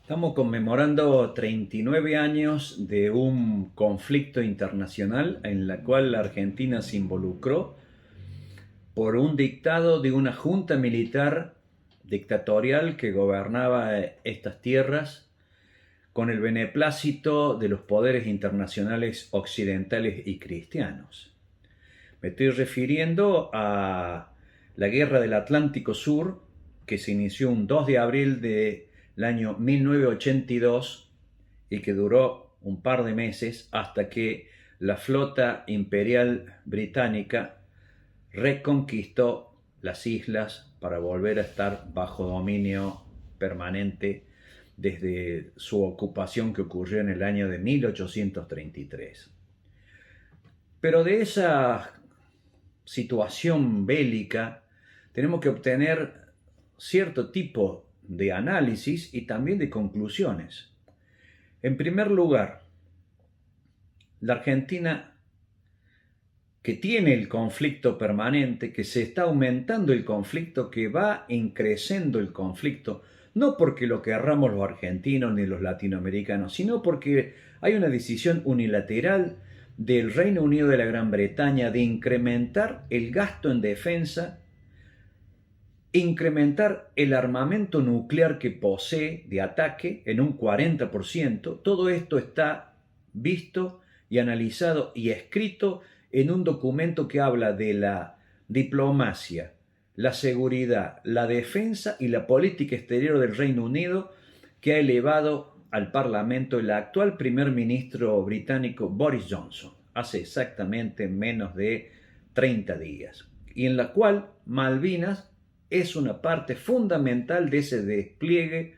Estamos conmemorando 39 años de un conflicto internacional en la cual la Argentina se involucró por un dictado de una junta militar dictatorial que gobernaba estas tierras con el beneplácito de los poderes internacionales occidentales y cristianos. Me estoy refiriendo a la Guerra del Atlántico Sur, que se inició un 2 de abril del año 1982 y que duró un par de meses hasta que la flota imperial británica reconquistó las islas para volver a estar bajo dominio permanente desde su ocupación que ocurrió en el año de 1833. Pero de esa situación bélica tenemos que obtener cierto tipo de análisis y también de conclusiones. En primer lugar, la Argentina, que tiene el conflicto permanente, que se está aumentando el conflicto, que va increciendo el conflicto, no porque lo querramos los argentinos ni los latinoamericanos, sino porque hay una decisión unilateral del Reino Unido de la Gran Bretaña de incrementar el gasto en defensa, incrementar el armamento nuclear que posee de ataque en un 40%. Todo esto está visto y analizado y escrito en un documento que habla de la diplomacia, la seguridad, la defensa y la política exterior del Reino Unido, que ha elevado al Parlamento el actual primer ministro británico Boris Johnson, hace exactamente menos de 30 días, y en la cual Malvinas es una parte fundamental de ese despliegue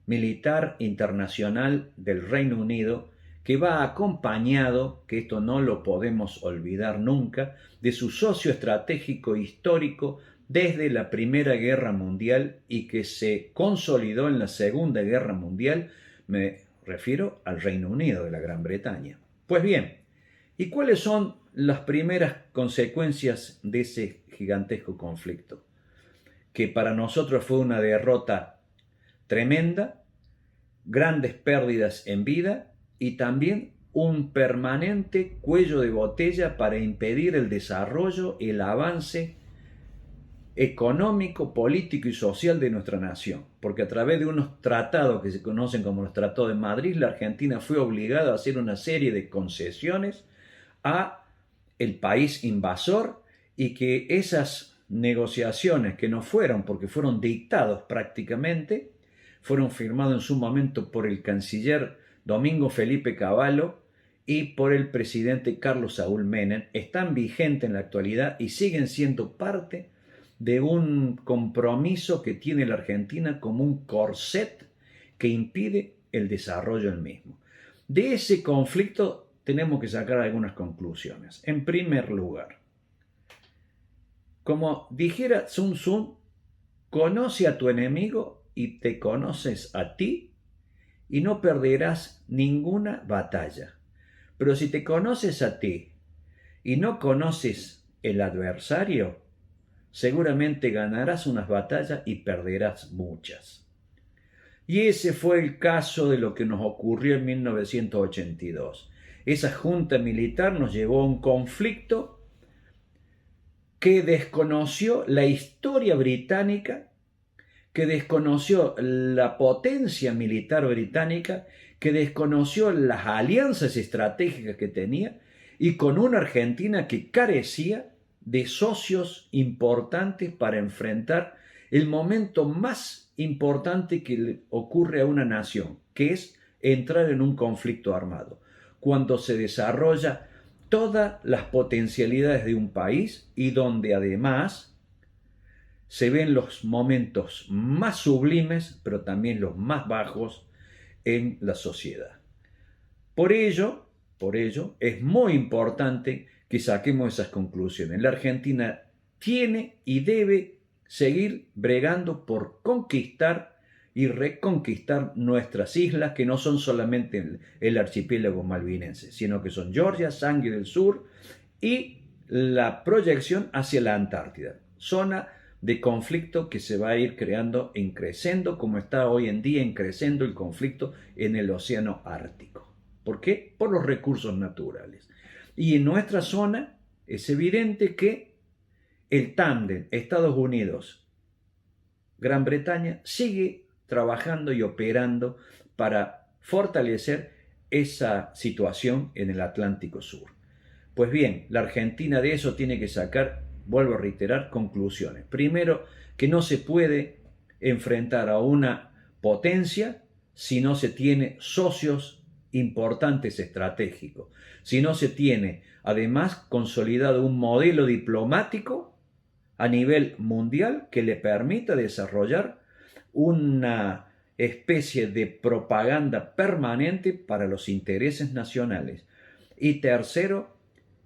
militar internacional del Reino Unido, que va acompañado, que esto no lo podemos olvidar nunca, de su socio estratégico histórico desde la Primera Guerra Mundial y que se consolidó en la Segunda Guerra Mundial. Me refiero al Reino Unido de la Gran Bretaña. Pues bien, ¿y cuáles son las primeras consecuencias de ese gigantesco conflicto? Que para nosotros fue una derrota tremenda, grandes pérdidas en vida y también un permanente cuello de botella para impedir el desarrollo, el avance económico, político y social de nuestra nación. Porque a través de unos tratados que se conocen como los Tratados de Madrid, la Argentina fue obligada a hacer una serie de concesiones a el país invasor, y que esas negociaciones, que no fueron, porque fueron dictados prácticamente, fueron firmados en su momento por el canciller Domingo Felipe Cavallo y por el presidente Carlos Saúl Menem, están vigentes en la actualidad y siguen siendo parte de un compromiso que tiene la Argentina como un corset que impide el desarrollo del mismo. De ese conflicto tenemos que sacar algunas conclusiones. En primer lugar, como dijera Sun Tzu, conoce a tu enemigo y te conoces a ti y no perderás ninguna batalla. Pero si te conoces a ti y no conoces el adversario, seguramente ganarás unas batallas y perderás muchas. Y ese fue el caso de lo que nos ocurrió en 1982. Esa junta militar nos llevó a un conflicto que desconoció la historia británica, que desconoció la potencia militar británica, que desconoció las alianzas estratégicas que tenía, y con una Argentina que carecía de socios importantes para enfrentar el momento más importante que le ocurre a una nación, que es entrar en un conflicto armado, cuando se desarrolla todas las potencialidades de un país y donde además se ven los momentos más sublimes, pero también los más bajos en la sociedad. Por ello, es muy importante que saquemos esas conclusiones. La Argentina tiene y debe seguir bregando por conquistar y reconquistar nuestras islas, que no son solamente el archipiélago malvinense, sino que son Georgia, Sangre del Sur y la proyección hacia la Antártida, zona de conflicto que se va a ir creando en creciendo, como está hoy en día en creciendo el conflicto en el océano Ártico. ¿Por qué? Por los recursos naturales. Y en nuestra zona es evidente que el tándem Estados Unidos-Gran Bretaña sigue trabajando y operando para fortalecer esa situación en el Atlántico Sur. Pues bien, la Argentina de eso tiene que sacar, vuelvo a reiterar, conclusiones. Primero, que no se puede enfrentar a una potencia si no se tiene socios importantes estratégicos, si no se tiene además consolidado un modelo diplomático a nivel mundial que le permita desarrollar una especie de propaganda permanente para los intereses nacionales. Y tercero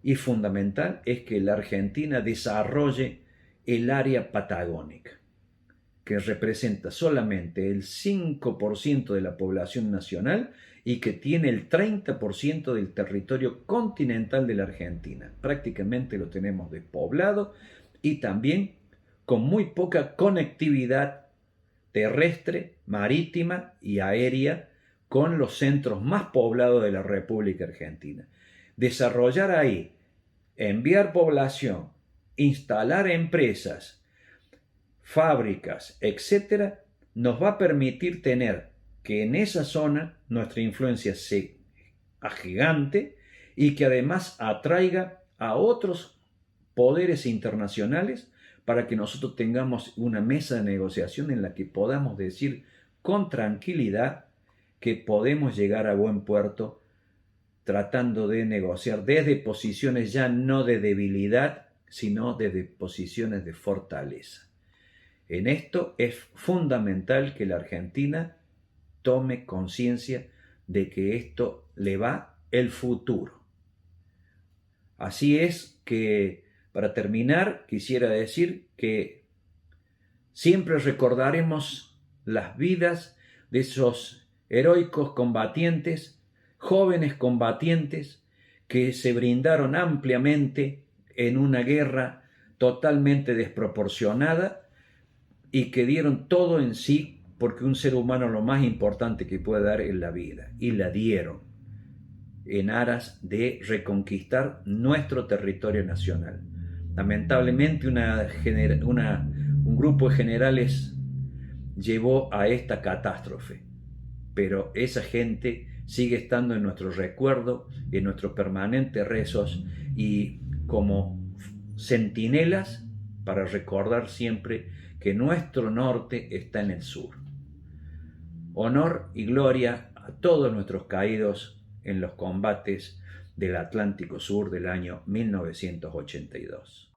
y fundamental es que la Argentina desarrolle el área patagónica, que representa solamente el 5% de la población nacional y que tiene el 30% del territorio continental de la Argentina. Prácticamente lo tenemos despoblado y también con muy poca conectividad terrestre, marítima y aérea con los centros más poblados de la República Argentina. Desarrollar ahí, enviar población, instalar empresas, fábricas, etcétera, nos va a permitir tener que en esa zona nuestra influencia sea gigante y que además atraiga a otros poderes internacionales para que nosotros tengamos una mesa de negociación en la que podamos decir con tranquilidad que podemos llegar a buen puerto tratando de negociar desde posiciones ya no de debilidad, sino desde posiciones de fortaleza. En esto es fundamental que la Argentina tome conciencia de que esto le va el futuro. Así es que, para terminar, quisiera decir que siempre recordaremos las vidas de esos heroicos combatientes, jóvenes combatientes, que se brindaron ampliamente en una guerra totalmente desproporcionada y que dieron todo en sí, porque un ser humano lo más importante que puede dar es la vida, y la dieron en aras de reconquistar nuestro territorio nacional. Lamentablemente un grupo de generales llevó a esta catástrofe, pero esa gente sigue estando en nuestro recuerdo, en nuestros permanentes rezos y como centinelas para recordar siempre que nuestro norte está en el sur. Honor y gloria a todos nuestros caídos en los combates del Atlántico Sur del año 1982.